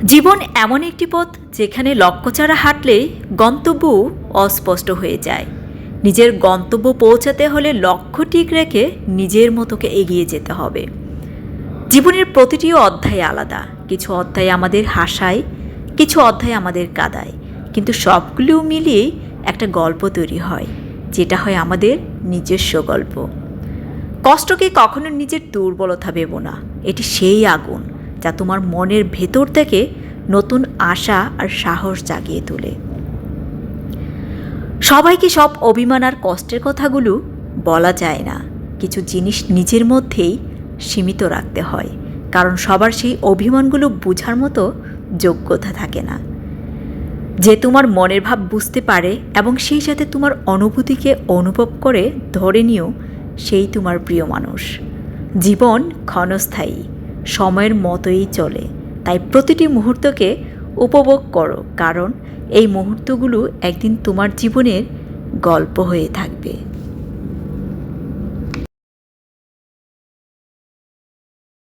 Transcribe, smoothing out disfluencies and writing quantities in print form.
জীবন এমন একটি পথ যেখানে লক্ষ্য ছাড়া হাঁটলে গন্তব্য অস্পষ্ট হয়ে যায়। নিজের গন্তব্য পৌঁছাতে হলে লক্ষ্য ঠিক রেখে নিজের মতোকে এগিয়ে যেতে হবে। জীবনের প্রতিটি অধ্যায় আলাদা, কিছু অধ্যায় আমাদের হাসায়, কিছু অধ্যায় আমাদের কাঁদায়, কিন্তু সবগুলো মিলিয়ে একটা গল্প তৈরি হয়, যেটা হয় আমাদের নিজস্ব গল্প। কষ্টকে কখনো নিজের দুর্বলতা ভেবো না, এটি সেই আগুন যা তোমার মনের ভেতর থেকে নতুন আশা আর সাহস জাগিয়ে তোলে। সবাইকে সব অভিমান আর কষ্টের কথাগুলো বলা যায় না। কিছু জিনিস নিজের মধ্যেই সীমিত রাখতে হয়, কারণ সবার সেই অভিমানগুলো বোঝার মতো যোগ্যতা থাকে না। যে তোমার মনের ভাব বুঝতে পারে এবং সেই সাথে তোমার অনুভূতিকে অনুভব করে ধরে নিও, সেই তোমার প্রিয় মানুষ। জীবন ক্ষণস্থায়ী, সময়ের মতোই চলে, তাই প্রতিটি মুহূর্তকে উপভোগ করো, কারণ এই মুহূর্তগুলো একদিন তোমার জীবনের গল্প হয়ে থাকবে।